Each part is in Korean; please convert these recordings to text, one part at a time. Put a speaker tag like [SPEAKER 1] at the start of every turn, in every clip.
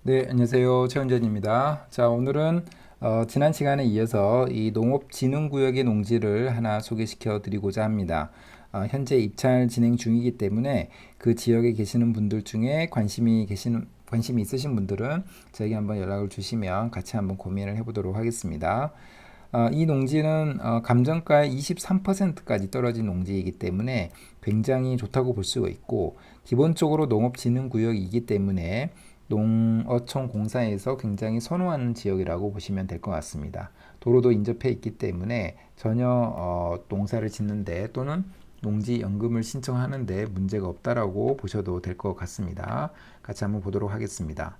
[SPEAKER 1] 네, 안녕하세요. 최원전입니다. 자, 오늘은 지난 시간에 이어서 이 농업진흥구역의 농지를 하나 소개시켜 드리고자 합니다. 현재 입찰 진행 중이기 때문에 그 지역에 계시는 분들 중에 관심이 있으신 분들은 저에게 한번 연락을 주시면 같이 한번 고민을 해보도록 하겠습니다. 이 농지는 감정가의 23%까지 떨어진 농지이기 때문에 굉장히 좋다고 볼 수가 있고, 기본적으로 농업진흥구역이기 때문에 농어촌 공사에서 굉장히 선호하는 지역이라고 보시면 될 것 같습니다. 도로도 인접해 있기 때문에 전혀 농사를 짓는데 또는 농지 연금을 신청하는데 문제가 없다라고 보셔도 될 것 같습니다. 같이 한번 보도록 하겠습니다.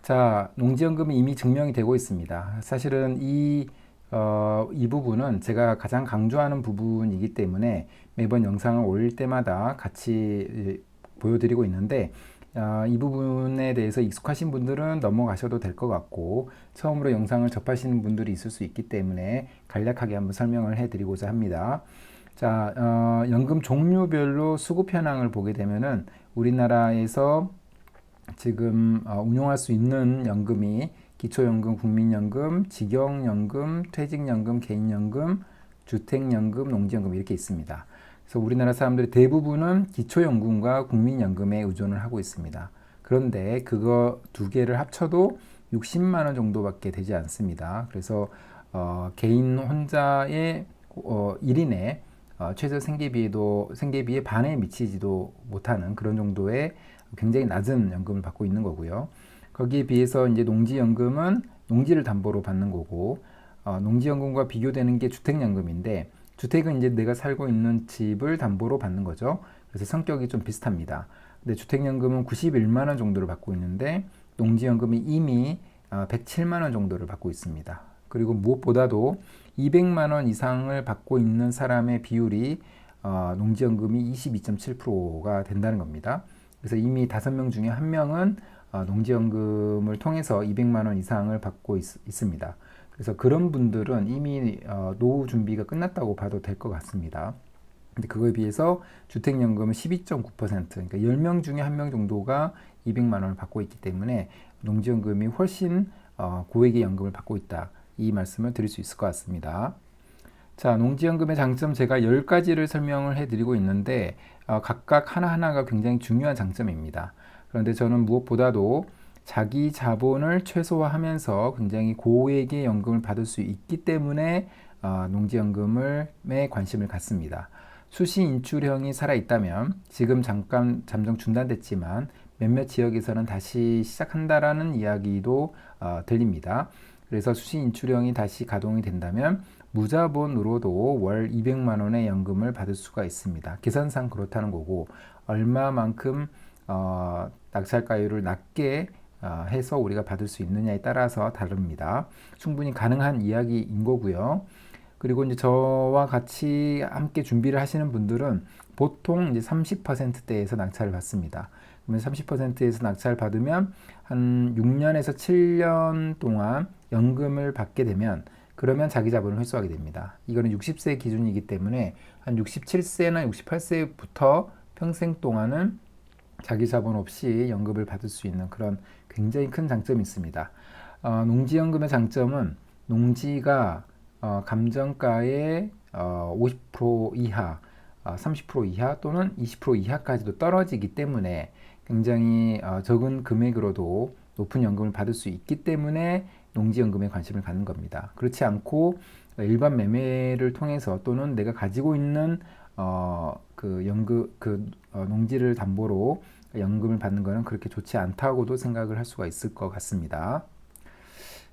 [SPEAKER 1] 자, 농지연금이 이미 증명이 되고 있습니다. 사실은 이 부분은 제가 가장 강조하는 부분이기 때문에 매번 영상을 올릴 때마다 같이 보여드리고 있는데, 이 부분에 대해서 익숙하신 분들은 넘어가셔도 될 것 같고, 처음으로 영상을 접하시는 분들이 있을 수 있기 때문에 간략하게 한번 설명을 해드리고자 합니다. 자, 연금 종류별로 수급 현황을 보게 되면은 우리나라에서 지금 운용할 수 있는 연금이 기초연금, 국민연금, 직영연금, 퇴직연금, 개인연금, 주택연금, 농지연금 이렇게 있습니다. 그래서 우리나라 사람들이 대부분은 기초연금과 국민연금에 의존을 하고 있습니다. 그런데 그거 두 개를 합쳐도 60만 원 정도밖에 되지 않습니다. 그래서 개인 혼자의 1인의 최저 생계비의 반에 미치지도 못하는 그런 정도의 굉장히 낮은 연금을 받고 있는 거고요. 거기에 비해서 이제 농지연금은 농지를 담보로 받는 거고, 농지연금과 비교되는 게 주택연금인데, 주택은 이제 내가 살고 있는 집을 담보로 받는 거죠. 그래서 성격이 좀 비슷합니다. 근데 주택연금은 91만 원 정도를 받고 있는데, 농지연금이 이미 107만 원 정도를 받고 있습니다. 그리고 무엇보다도 200만 원 이상을 받고 있는 사람의 비율이 농지연금이 22.7%가 된다는 겁니다. 그래서 이미 5명 중에 1명은 농지연금을 통해서 200만 원 이상을 받고 있습니다. 그래서 그런 분들은 이미 노후 준비가 끝났다고 봐도 될 것 같습니다. 근데 그거에 비해서 주택연금은 12.9%, 그러니까 10명 중에 1명 정도가 200만 원을 받고 있기 때문에 농지연금이 훨씬 고액의 연금을 받고 있다. 이 말씀을 드릴 수 있을 것 같습니다. 자, 농지연금의 장점 제가 10가지를 설명을 해드리고 있는데 각각 하나하나가 굉장히 중요한 장점입니다. 그런데 저는 무엇보다도 자기 자본을 최소화하면서 굉장히 고액의 연금을 받을 수 있기 때문에 농지연금에 관심을 갖습니다. 수시 인출형이 살아있다면 지금 잠깐 잠정 중단됐지만 몇몇 지역에서는 다시 시작한다라는 이야기도 들립니다. 그래서 수시 인출형이 다시 가동이 된다면 무자본으로도 월 200만 원의 연금을 받을 수가 있습니다. 계산상 그렇다는 거고, 얼마만큼 낙찰가율을 낮게 해서 우리가 받을 수 있느냐에 따라서 다릅니다. 충분히 가능한 이야기인 거고요. 그리고 이제 저와 같이 함께 준비를 하시는 분들은 보통 이제 30%대에서 낙찰을 받습니다. 그러면 30%에서 낙찰을 받으면 한 6년에서 7년 동안 연금을 받게 되면 그러면 자기 자본을 회수하게 됩니다. 이거는 60세 기준이기 때문에 한 67세나 68세부터 평생 동안은 자기 자본 없이 연금을 받을 수 있는 그런 굉장히 큰 장점이 있습니다. 농지연금의 장점은 농지가 감정가의 50% 이하, 30% 이하 또는 20% 이하까지도 떨어지기 때문에 굉장히 적은 금액으로도 높은 연금을 받을 수 있기 때문에 농지연금에 관심을 갖는 겁니다. 그렇지 않고 일반 매매를 통해서 또는 내가 가지고 있는 농지를 담보로 연금을 받는 것은 그렇게 좋지 않다고도 생각을 할 수가 있을 것 같습니다.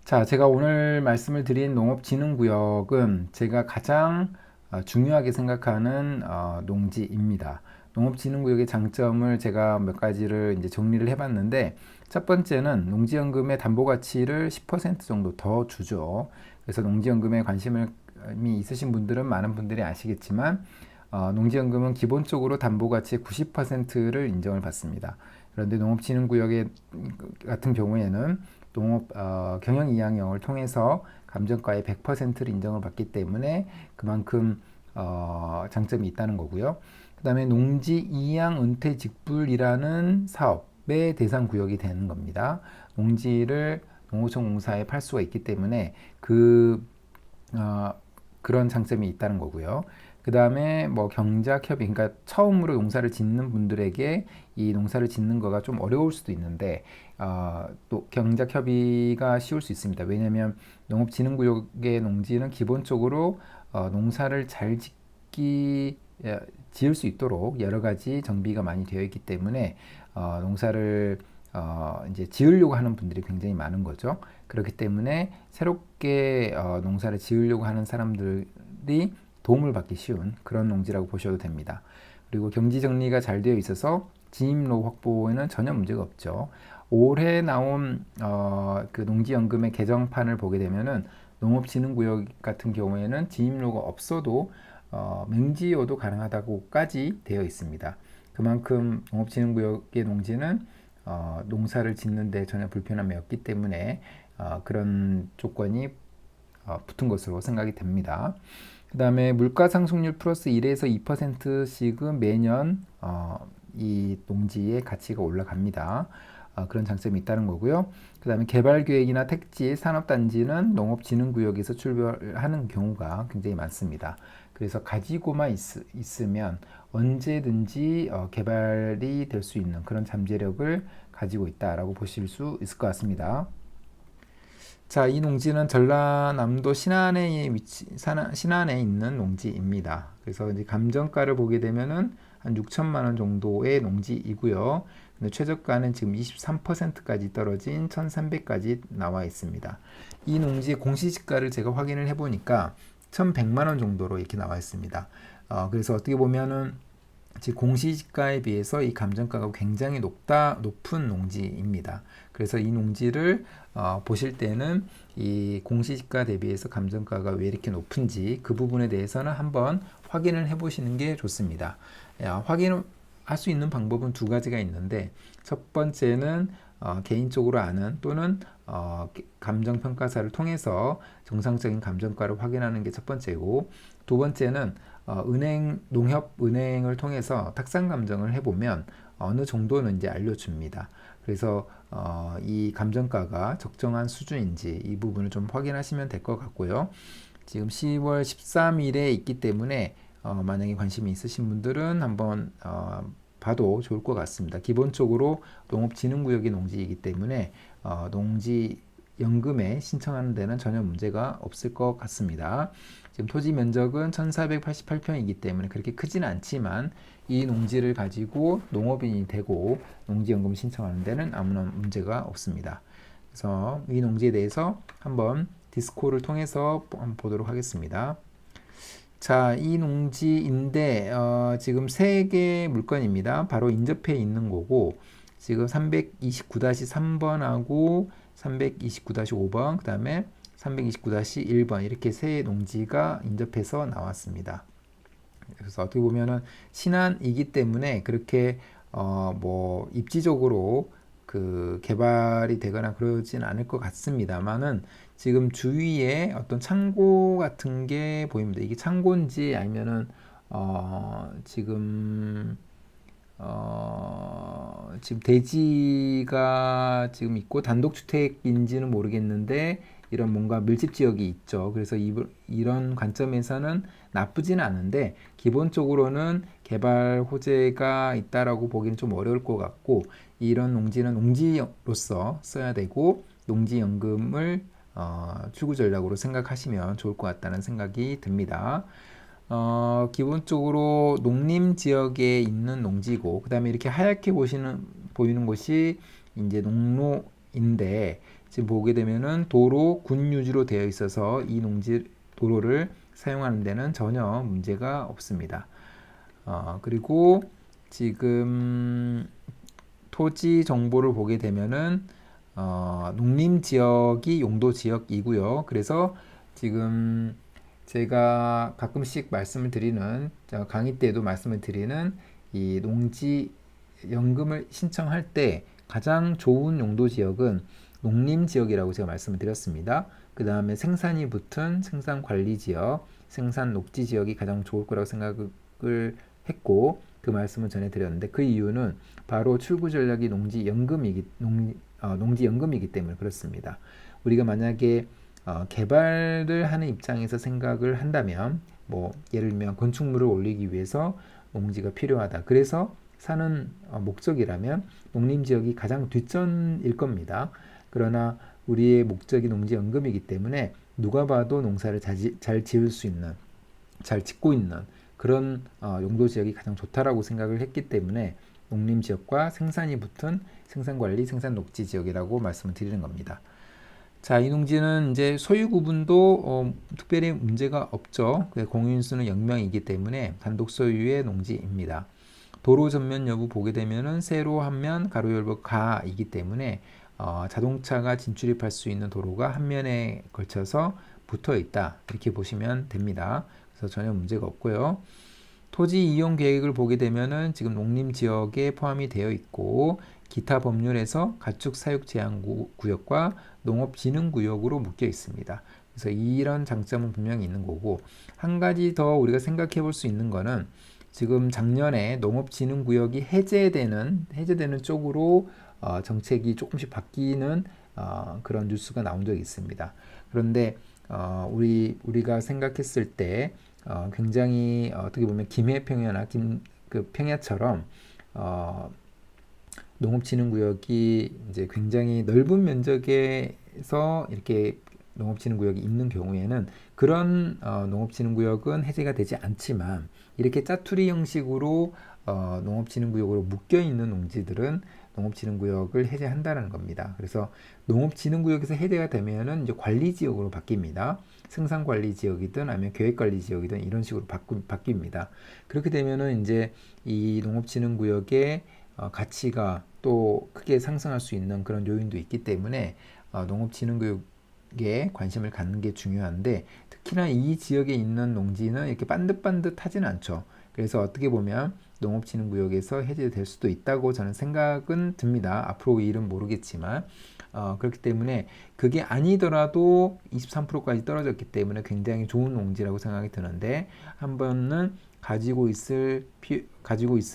[SPEAKER 1] 자, 제가 오늘 말씀을 드린 농업진흥구역은 제가 가장 중요하게 생각하는 농지입니다. 농업진흥구역의 장점을 제가 몇 가지를 이제 정리를 해봤는데, 첫 번째는 농지연금의 담보가치를 10% 정도 더 주죠. 그래서 농지연금에 관심이 있으신 분들은 많은 분들이 아시겠지만, 농지연금은 기본적으로 담보가치의 90%를 인정을 받습니다. 그런데 농업진흥구역 같은 경우에는 농업 경영 이양형을 통해서 감정가의 100%를 인정을 받기 때문에 그만큼 장점이 있다는 거고요. 그 다음에 농지 이양 은퇴 직불이라는 사업, 대상 구역이 되는 겁니다. 농지를 농어촌 공사에 팔 수가 있기 때문에 그런 장점이 있다는 거고요. 그 다음에 뭐 경작협의, 그러니까 처음으로 농사를 짓는 분들에게 이 농사를 짓는 거가 좀 어려울 수도 있는데 또 경작협의가 쉬울 수 있습니다. 왜냐하면 농업진흥구역의 농지는 기본적으로 농사를 잘 지을 수 있도록 여러 가지 정비가 많이 되어 있기 때문에 농사를 이제 지으려고 하는 분들이 굉장히 많은 거죠. 그렇기 때문에 새롭게 농사를 지으려고 하는 사람들이 도움을 받기 쉬운 그런 농지라고 보셔도 됩니다. 그리고 경지 정리가 잘 되어 있어서 진입로 확보에는 전혀 문제가 없죠. 올해 나온 그 농지연금의 개정판을 보게 되면은 농업진흥구역 같은 경우에는 진입로가 없어도 맹지여도 가능하다고까지 되어 있습니다. 그만큼 농업진흥구역의 농지는 농사를 짓는데 전혀 불편함이 없기 때문에 그런 조건이 붙은 것으로 생각이 됩니다. 그 다음에 물가상승률 플러스 1에서 2%씩은 매년 이 농지의 가치가 올라갑니다. 그런 장점이 있다는 거고요. 그 다음에 개발계획이나 택지, 산업단지는 농업진흥구역에서 출발하는 경우가 굉장히 많습니다. 그래서 가지고만 있으면 언제든지 개발이 될 수 있는 그런 잠재력을 가지고 있다라고 보실 수 있을 것 같습니다. 자, 이 농지는 전라남도 신안에 신안에 있는 농지입니다. 그래서 이제 감정가를 보게 되면은 한 6천만 원 정도의 농지이고요. 근데 최저가는 지금 23%까지 떨어진 1,300까지 나와 있습니다. 이 농지의 공시지가를 제가 확인을 해보니까 1,100만 원 정도로 이렇게 나와 있습니다. 그래서 어떻게 보면은 공시지가에 비해서 이 감정가가 굉장히 높은 농지입니다. 그래서 이 농지를 보실 때는 이 공시지가 대비해서 감정가가 왜 이렇게 높은지 그 부분에 대해서는 한번 확인을 해 보시는 게 좋습니다. 확인할 수 있는 방법은 두 가지가 있는데, 첫 번째는 개인적으로 아는 또는 감정평가사를 통해서 정상적인 감정가를 확인하는 게 첫 번째고, 두 번째는 농협은행을 통해서 탁상 감정을 해보면 어느 정도는 이제 알려줍니다. 그래서 이 감정가가 적정한 수준인지 이 부분을 좀 확인하시면 될 것 같고요. 지금 10월 13일에 있기 때문에 만약에 관심이 있으신 분들은 한번 봐도 좋을 것 같습니다. 기본적으로 농업진흥구역의 농지이기 때문에 농지연금에 신청하는 데는 전혀 문제가 없을 것 같습니다. 지금 토지 면적은 1488평이기 때문에 그렇게 크지는 않지만 이 농지를 가지고 농업인이 되고 농지연금 신청하는 데는 아무런 문제가 없습니다. 그래서 이 농지에 대해서 한번 디스코를 통해서 한번 보도록 하겠습니다. 자, 이 농지인데 지금 3개 물건입니다. 바로 인접해 있는 거고, 지금 329-3번하고 329-5번, 그 다음에 329-1번 이렇게 세 농지가 인접해서 나왔습니다. 그래서 어떻게 보면은 신안이기 때문에 그렇게 뭐 입지적으로 그 개발이 되거나 그러진 않을 것 같습니다만은 지금 주위에 어떤 창고 같은 게 보입니다. 이게 창고인지 아니면은 지금 대지가 지금 있고 단독주택인지는 모르겠는데 이런 뭔가 밀집 지역이 있죠. 그래서 이런 관점에서는 나쁘지는 않은데 기본적으로는 개발 호재가 있다라고 보기는 좀 어려울 것 같고, 이런 농지는 농지로서 써야 되고 농지연금을 출구 전략으로 생각하시면 좋을 것 같다는 생각이 듭니다. 기본적으로 농림 지역에 있는 농지고, 그 다음에 이렇게 하얗게 보이는 곳이 이제 농로인데, 지금 보게 되면은 도로 군 유지로 되어 있어서 이 도로를 사용하는 데는 전혀 문제가 없습니다. 그리고 지금 토지 정보를 보게 되면은 농림 지역이 용도 지역이고요. 그래서 지금 제가 가끔씩 말씀을 드리는, 강의 때도 말씀을 드리는 이 농지 연금을 신청할 때 가장 좋은 용도 지역은 농림 지역이라고 제가 말씀을 드렸습니다. 그 다음에 생산이 붙은 생산 관리 지역, 생산 녹지 지역이 가장 좋을 거라고 생각을 했고, 그 말씀을 전해드렸는데 그 이유는 바로 출구 전략이 농지연금이기 때문에 그렇습니다. 우리가 만약에 개발을 하는 입장에서 생각을 한다면 뭐 예를 들면 건축물을 올리기 위해서 농지가 필요하다. 그래서 사는 목적이라면 농림지역이 가장 뒷전일 겁니다. 그러나 우리의 목적이 농지연금이기 때문에 누가 봐도 농사를 잘 지을 수 있는, 잘 짓고 있는 그런 용도지역이 가장 좋다라고 생각을 했기 때문에 농림지역과 생산이 붙은 생산관리, 생산녹지지역이라고 말씀을 드리는 겁니다. 자, 이 농지는 이제 소유 구분도 특별히 문제가 없죠. 공유인수는 0명이기 때문에 단독 소유의 농지입니다. 도로 전면 여부 보게 되면은 세로 한 면, 가로 열고 가이기 때문에 자동차가 진출입할 수 있는 도로가 한 면에 걸쳐서 붙어 있다. 이렇게 보시면 됩니다. 그래서 전혀 문제가 없고요. 토지 이용 계획을 보게 되면은 지금 농림 지역에 포함이 되어 있고 기타 법률에서 가축 사육 제한 구역과 농업 진흥 구역으로 묶여 있습니다. 그래서 이런 장점은 분명히 있는 거고 한 가지 더 우리가 생각해 볼 수 있는 거는 지금 작년에 농업 진흥 구역이 해제되는 쪽으로 정책이 조금씩 바뀌는 그런 뉴스가 나온 적이 있습니다. 그런데 우리가 생각했을 때 굉장히 어떻게 보면 김해평야나 그 평야처럼 농업진흥구역이 이제 굉장히 넓은 면적에서 이렇게 농업진흥구역이 있는 경우에는 그런 농업진흥구역은 해제가 되지 않지만 이렇게 짜투리 형식으로 농업진흥구역으로 묶여 있는 농지들은 농업진흥구역을 해제한다는 겁니다. 그래서 농업진흥구역에서 해제가 되면은 이제 관리지역으로 바뀝니다. 생산관리지역이든 아니면 계획관리지역이든 이런 식으로 바뀝니다. 그렇게 되면은 이제 이 농업진흥구역의 가치가 또 크게 상승할 수 있는 그런 요인도 있기 때문에 농업진흥구역에 관심을 갖는 게 중요한데 특히나 이 지역에 있는 농지는 이렇게 반듯반듯하지는 않죠. 그래서 어떻게 보면 농업진흥구역에서 해제될 수도 있다고 저는 생각은 듭니다. 앞으로 이 일은 모르겠지만 그렇기 때문에 그게 아니더라도 23%까지 떨어졌기 때문에 굉장히 좋은 농지라고 생각이 드는데 한번은 가지고 있을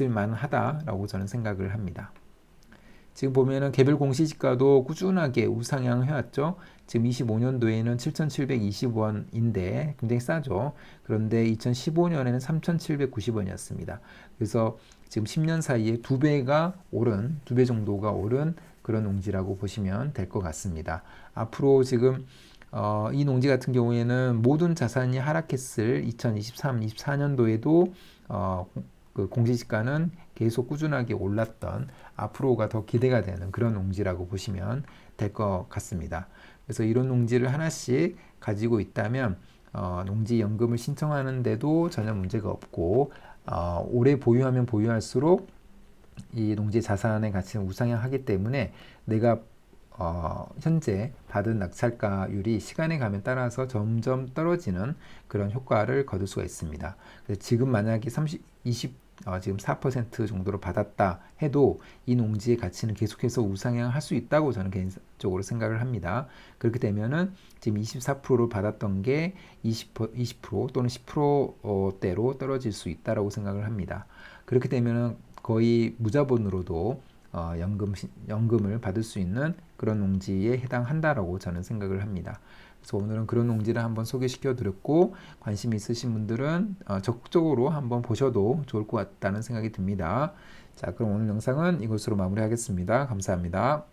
[SPEAKER 1] 만하다라고 저는 생각을 합니다. 지금 보면은 개별 공시지가도 꾸준하게 우상향 해왔죠. 지금 25년도에는 7,720원인데 굉장히 싸죠. 그런데 2015년에는 3,790원이었습니다. 그래서 지금 10년 사이에 두 배 정도가 오른 그런 농지라고 보시면 될 것 같습니다. 앞으로 지금 이 농지 같은 경우에는 모든 자산이 하락했을 2023, 24년도에도 그 공시지가는 계속 꾸준하게 올랐던 앞으로가 더 기대가 되는 그런 농지라고 보시면 될 것 같습니다. 그래서 이런 농지를 하나씩 가지고 있다면 농지연금을 신청하는데도 전혀 문제가 없고 오래 보유하면 보유할수록 이 농지 자산의 가치는 우상향하기 때문에 내가 현재 받은 낙찰가율이 시간에 가면 따라서 점점 떨어지는 그런 효과를 거둘 수가 있습니다. 그래서 지금 만약에 지금 4% 정도로 받았다 해도 이 농지의 가치는 계속해서 우상향할 수 있다고 저는 개인적으로 생각을 합니다. 그렇게 되면은 지금 24%를 받았던 게 20% 또는 10%대로 떨어질 수 있다라고 생각을 합니다. 그렇게 되면은 거의 무자본으로도 연금을 받을 수 있는 그런 농지에 해당한다라고 저는 생각을 합니다. 그래서 오늘은 그런 농지를 한번 소개시켜 드렸고 관심 있으신 분들은 적극적으로 한번 보셔도 좋을 것 같다는 생각이 듭니다. 자, 그럼 오늘 영상은 이것으로 마무리하겠습니다. 감사합니다.